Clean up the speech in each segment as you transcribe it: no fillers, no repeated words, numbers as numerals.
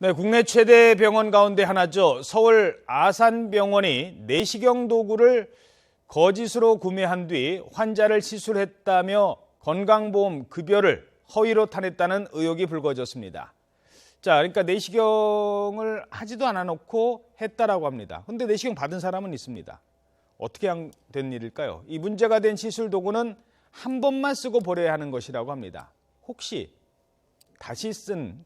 네, 국내 최대 병원 가운데 하나죠. 서울 아산병원이 내시경 도구를 거짓으로 구매한 뒤 환자를 시술했다며 건강보험 급여를 허위로 타냈다는 의혹이 불거졌습니다. 자, 그러니까 내시경을 하지도 않아놓고 했다라고 합니다. 근데 내시경 받은 사람은 있습니다. 어떻게 된 일일까요? 이 문제가 된 시술 도구는 한 번만 쓰고 버려야 하는 것이라고 합니다. 혹시 다시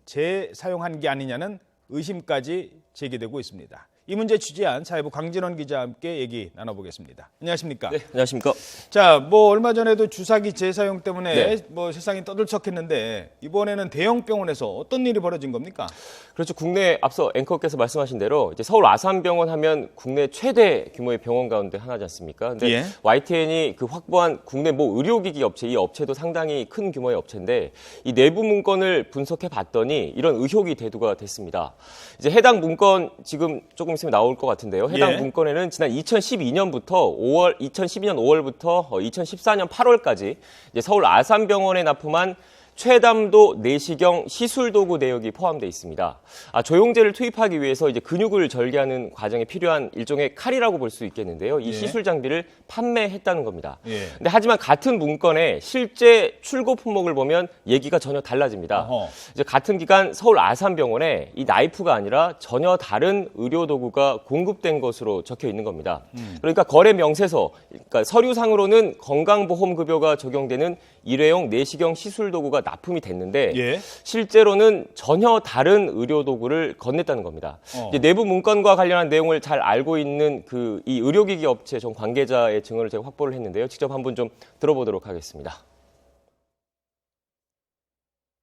재사용한 게 아니냐는 의심까지 제기되고 있습니다. 이 문제 취재한 사회부 강진원 기자와 함께 얘기 나눠보겠습니다. 안녕하십니까? 네, 안녕하십니까? 자, 얼마 전에도 주사기 재사용 때문에 세상이 떠들썩했는데 이번에는 대형 병원에서 어떤 일이 벌어진 겁니까? 그렇죠. 국내 앞서 앵커께서 말씀하신 대로 이제 서울 아산병원 하면 국내 최대 규모의 병원 가운데 하나지 않습니까? 근데 YTN이 확보한 국내 의료기기 업체, 이 업체도 상당히 큰 규모의 업체인데 이 내부 문건을 분석해 봤더니 이런 의혹이 대두가 됐습니다. 이제 해당 문건 지금 조금 있으면 나올 것 같은데요. 해당 문건에는 지난 2012년 5월부터 2014년 8월까지 이제 서울 아산병원에 납품한 최담도 내시경 시술도구 내역이 포함되어 있습니다. 조영제를 투입하기 위해서 이제 근육을 절개하는 과정에 필요한 일종의 칼이라고 볼 수 있겠는데요. 이 시술 장비를 판매했다는 겁니다. 근데 하지만 같은 문건에 실제 출고 품목을 보면 얘기가 전혀 달라집니다. 이제 같은 기간 서울 아산병원에 이 나이프가 아니라 전혀 다른 의료도구가 공급된 것으로 적혀 있는 겁니다. 그러니까 거래 명세서, 그러니까 서류상으로는 건강보험급여가 적용되는 일회용 내시경 시술도구가 납품이 됐는데 실제로는 전혀 다른 의료도구를 건넸다는 겁니다. 이제 내부 문건과 관련한 내용을 잘 알고 있는 이 의료기기 업체 전 관계자의 증언을 제가 확보를 했는데요. 직접 한번 좀 들어보도록 하겠습니다.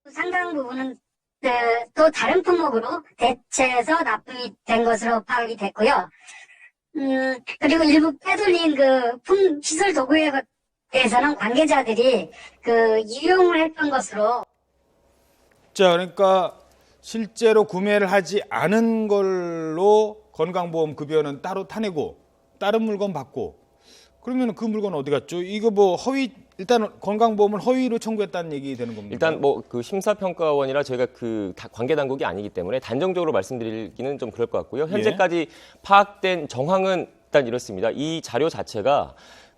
상당 부분은 또 다른 품목으로 대체해서 납품이 된 것으로 파악이 됐고요. 그리고 일부 빼돌린 시술 도구에 대해서는 관계자들이 이용을 했던 것으로. 자, 그러니까 실제로 구매를 하지 않은 걸로 건강보험 급여는 따로 타내고 다른 물건 받고, 그러면 그 물건 어디 갔죠? 이거 일단 건강보험을 허위로 청구했다는 얘기 되는 겁니다. 일단 심사평가원이라 저희가 관계 당국이 아니기 때문에 단정적으로 말씀드리기는 좀 그럴 것 같고요. 현재까지 파악된 정황은 일단 이렇습니다. 이 자료 자체가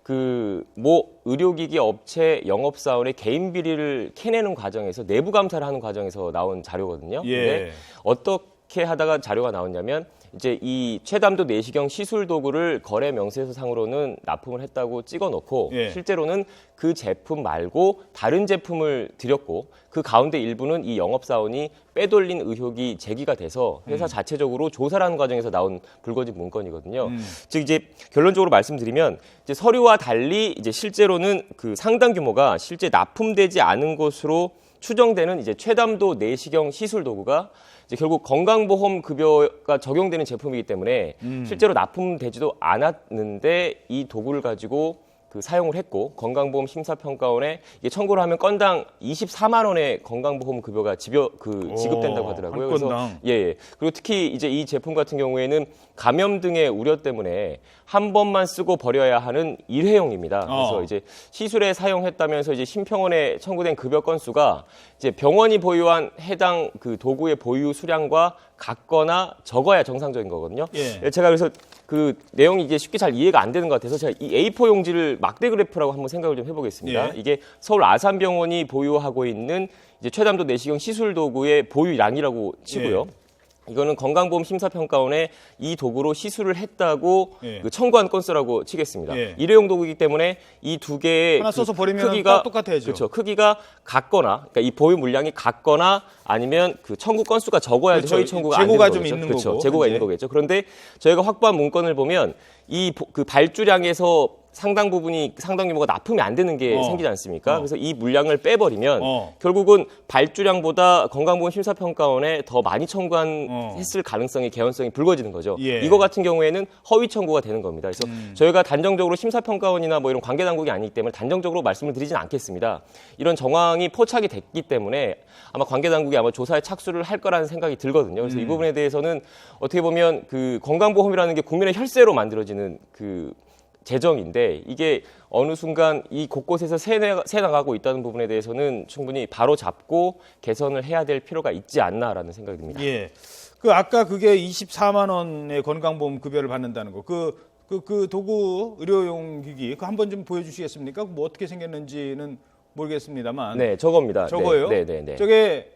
의료기기 업체 영업사원의 개인 비리를 캐내는 과정에서 내부 감사를 하는 과정에서 나온 자료거든요. 근데 어떻게 하다가 자료가 나왔냐면 이제 이 최담도 내시경 시술 도구를 거래 명세서 상으로는 납품을 했다고 찍어놓고 실제로는 그 제품 말고 다른 제품을 드렸고 그 가운데 일부는 이 영업사원이 빼돌린 의혹이 제기가 돼서 회사 자체적으로 조사를 하는 과정에서 나온 불거진 문건이거든요. 즉 이제 결론적으로 말씀드리면 이제 서류와 달리 이제 실제로는 상당 규모가 실제 납품되지 않은 것으로 추정되는 이제 최담도 내시경 시술 도구가 이제 결국 건강보험 급여가 적용되는 제품이기 때문에 실제로 납품되지도 않았는데 이 도구를 가지고 사용을 했고 건강보험 심사평가원에 이게 청구를 하면 건당 24만 원의 건강보험 급여가 지급된다고 하더라고요. 한 건당. 그래서 그리고 특히 이제 이 제품 같은 경우에는 감염 등의 우려 때문에 한 번만 쓰고 버려야 하는 일회용입니다. 그래서 이제 시술에 사용했다면서 이제 심평원에 청구된 급여 건수가 이제 병원이 보유한 해당 도구의 보유 수량과 같거나 적어야 정상적인 거거든요. 제가 그래서 내용이 이제 쉽게 잘 이해가 안 되는 것 같아서 제가 이 A4 용지를 막대 그래프라고 한번 생각을 좀 해보겠습니다. 이게 서울 아산병원이 보유하고 있는 이제 최담도 내시경 시술 도구의 보유량이라고 치고요. 이거는 건강보험 심사평가원에 이 도구로 시술을 했다고 청구한 건수라고 치겠습니다. 일회용 도구이기 때문에 이 두 개의 하나 써서 버리면 크기가 똑같아야죠. 그렇죠. 크기가 같거나, 그러니까 이 보유 물량이 같거나 아니면 청구 건수가 적어야지 허위 청구가 안 되는 거겠죠. 재고가 좀 있는 거고. 재고가 있는 거겠죠. 그런데 저희가 확보한 문건을 보면 이 발주량에서 상당 규모가 납품이 안 되는 게 생기지 않습니까? 그래서 이 물량을 빼버리면 결국은 발주량보다 건강보험 심사평가원에 더 많이 했을 가능성이 개연성이 불거지는 거죠. 이거 같은 경우에는 허위 청구가 되는 겁니다. 그래서 저희가 단정적으로 심사평가원이나 이런 관계당국이 아니기 때문에 단정적으로 말씀을 드리진 않겠습니다. 이런 정황이 포착이 됐기 때문에 아마 관계당국이 조사에 착수를 할 거라는 생각이 들거든요. 그래서 이 부분에 대해서는 어떻게 보면 건강보험이라는 게 국민의 혈세로 만들어지는 재정인데 이게 어느 순간 이 곳곳에서 새 나가고 있다는 부분에 대해서는 충분히 바로 잡고 개선을 해야 될 필요가 있지 않나라는 생각이 듭니다. 예. 그 아까 그게 24만 원의 건강보험 급여를 받는다는 거. 그 도구 의료용 기기 그 한번 좀 보여주시겠습니까? 뭐 어떻게 생겼는지는 모르겠습니다만. 네, 저겁니다. 저거요? 네. 저게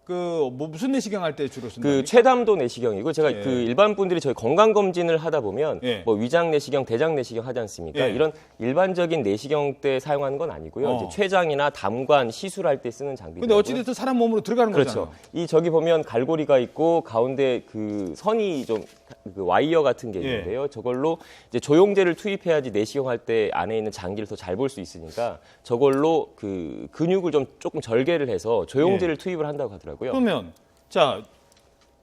뭐 무슨 내시경 할 때 주로 쓴다니까? 그 최담도 내시경이고 제가 예. 그 일반 분들이 저희 건강 검진을 하다 보면 예. 뭐 위장 내시경, 대장 내시경 하지 않습니까? 예. 이런 일반적인 내시경 때 사용하는 건 아니고요. 이제 췌장이나 담관 시술할 때 쓰는 장비들. 근데 어찌됐든 사람 몸으로 들어가는 그렇죠. 거잖아요. 이 저기 보면 갈고리가 있고 가운데 그 선이 좀 그 와이어 같은 게 있는데요. 저걸로 이제 조영제를 투입해야지 내시경 할 때 안에 있는 장기를 더 잘 볼 수 있으니까 저걸로 그 근육을 좀 조금 절개를 해서 조영제를 투입을 한다고 하더라고요. 그러면 자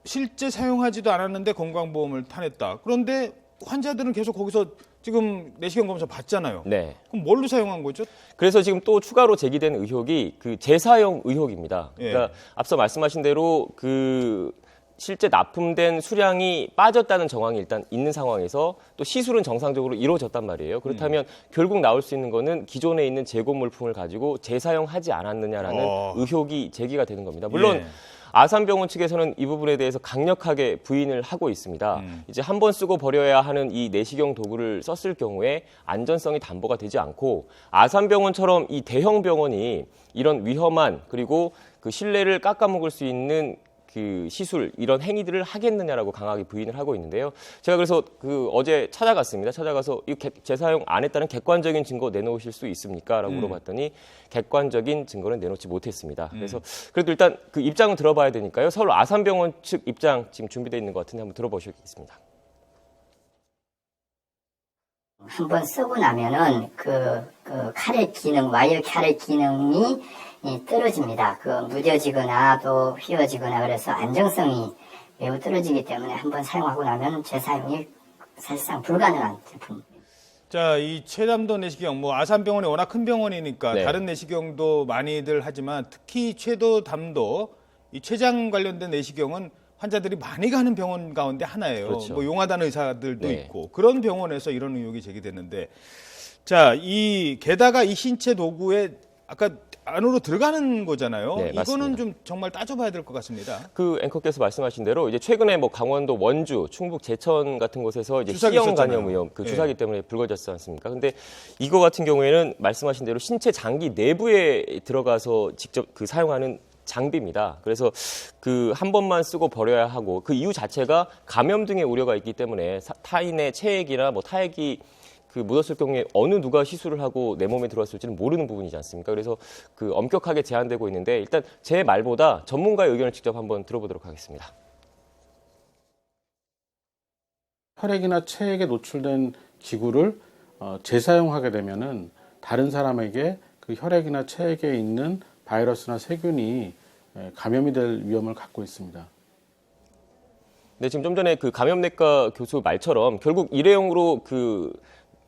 실제 사용하지도 않았는데 건강보험을 타냈다. 그런데 환자들은 계속 거기서 지금 내시경 검사 받잖아요. 네. 그럼 뭘로 사용한 거죠? 그래서 지금 또 추가로 제기된 의혹이 그 재사용 의혹입니다. 예. 그러니까 앞서 말씀하신 대로 그 실제 납품된 수량이 빠졌다는 정황이 일단 있는 상황에서 또 시술은 정상적으로 이루어졌단 말이에요. 그렇다면 결국 나올 수 있는 거는 기존에 있는 재고 물품을 가지고 재사용하지 않았느냐라는 의혹이 제기가 되는 겁니다. 물론 예. 아산병원 측에서는 이 부분에 대해서 강력하게 부인을 하고 있습니다. 이제 한 번 쓰고 버려야 하는 이 내시경 도구를 썼을 경우에 안전성이 담보가 되지 않고 아산병원처럼 이 대형 병원이 이런 위험한 그리고 그 신뢰를 깎아먹을 수 있는 그 시술 이런 행위들을 하겠느냐라고 강하게 부인을 하고 있는데요. 제가 그래서 그 어제 찾아갔습니다. 찾아가서 이 재사용 안 했다는 객관적인 증거 내놓으실 수 있습니까?라고 물어봤더니 객관적인 증거는 내놓지 못했습니다. 그래서 그래도 일단 그 입장을 들어봐야 되니까요. 서울 아산병원 측 입장 지금 준비되어 있는 것 같은데 한번 들어보시겠습니다. 한번 쓰고 나면은 그 카레 기능, 와이어 카레 기능이 떨어집니다. 무뎌지거나 또 휘어지거나 그래서 안정성이 매우 떨어지기 때문에 한번 사용하고 나면 재사용이 사실상 불가능한 제품. 자, 이 최담도 내시경, 뭐 아산병원이 워낙 큰 병원이니까 네. 다른 내시경도 많이들 하지만 특히 최도담도 이 췌장 관련된 내시경은 환자들이 많이 가는 병원 가운데 하나예요. 그렇죠. 뭐 용하다는 의사들도 네. 있고 그런 병원에서 이런 의혹이 제기됐는데, 자, 게다가 이 신체 도구에 아까 안으로 들어가는 거잖아요. 네, 이거는 맞습니다. 좀 정말 따져봐야 될 것 같습니다. 그 앵커께서 말씀하신 대로 이제 최근에 뭐 강원도 원주, 충북 제천 같은 곳에서 이제 주사기 C형 있었잖아요. 간염 위험, 그 예. 주사기 때문에 불거졌지 않습니까? 근데 이거 같은 경우에는 말씀하신 대로 신체 장기 내부에 들어가서 직접 그 사용하는 장비입니다. 그래서 그 한 번만 쓰고 버려야 하고 그 이유 자체가 감염 등의 우려가 있기 때문에 타인의 체액이나 뭐 타액이 그 묻었을 경우에 어느 누가 시술을 하고 내 몸에 들어왔을지는 모르는 부분이지 않습니까? 그래서 그 엄격하게 제한되고 있는데 일단 제 말보다 전문가의 의견을 직접 한번 들어보도록 하겠습니다. 혈액이나 체액에 노출된 기구를 재사용하게 되면은 다른 사람에게 그 혈액이나 체액에 있는 바이러스나 세균이 감염이 될 위험을 갖고 있습니다. 네, 지금 좀 전에 그 감염내과 교수 말처럼 결국 일회용으로 그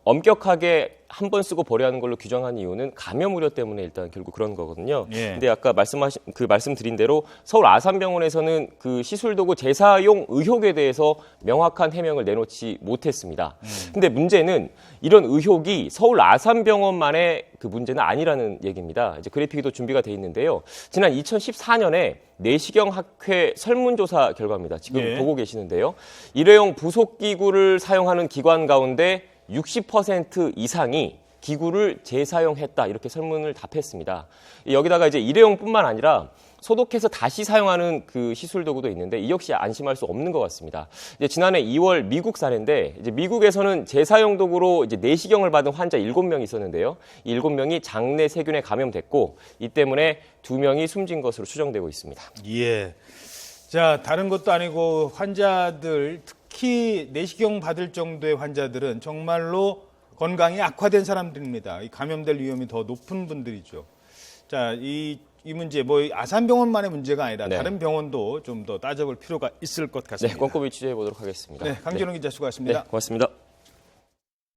엄격하게 한 번 쓰고 버려야 하는 걸로 규정한 이유는 감염 우려 때문에 일단 결국 그런 거거든요. 예. 근데 아까 말씀드린 대로 서울 아산병원에서는 그 시술도구 재사용 의혹에 대해서 명확한 해명을 내놓지 못했습니다. 근데 문제는 이런 의혹이 서울 아산병원만의 그 문제는 아니라는 얘기입니다. 이제 그래픽이 또 준비가 돼 있는데요. 지난 2014년에 내시경 학회 설문조사 결과입니다. 지금 예. 보고 계시는데요. 일회용 부속기구를 사용하는 기관 가운데 60% 이상이 기구를 재사용했다 이렇게 설문을 답했습니다. 여기다가 이제 일회용뿐만 아니라 소독해서 다시 사용하는 그 시술 도구도 있는데 이 역시 안심할 수 없는 것 같습니다. 이제 지난해 2월 미국 사례인데 이제 미국에서는 재사용 도구로 이제 내시경을 받은 환자 7명이 있었는데요. 이 7명이 장내 세균에 감염됐고 이 때문에 2명이 숨진 것으로 추정되고 있습니다. 예. 자, 다른 것도 아니고 환자들, 특히 내시경 받을 정도의 환자들은 정말로 건강이 악화된 사람들입니다. 이 감염될 위험이 더 높은 분들이죠. 자, 이 문제, 뭐 아산병원만의 문제가 아니라 네. 다른 병원도 좀 더 따져볼 필요가 있을 것 네, 같습니다. 꼼꼼히 취재해 보도록 하겠습니다. 네, 강진홍 기자 수고하셨습니다. 네, 고맙습니다.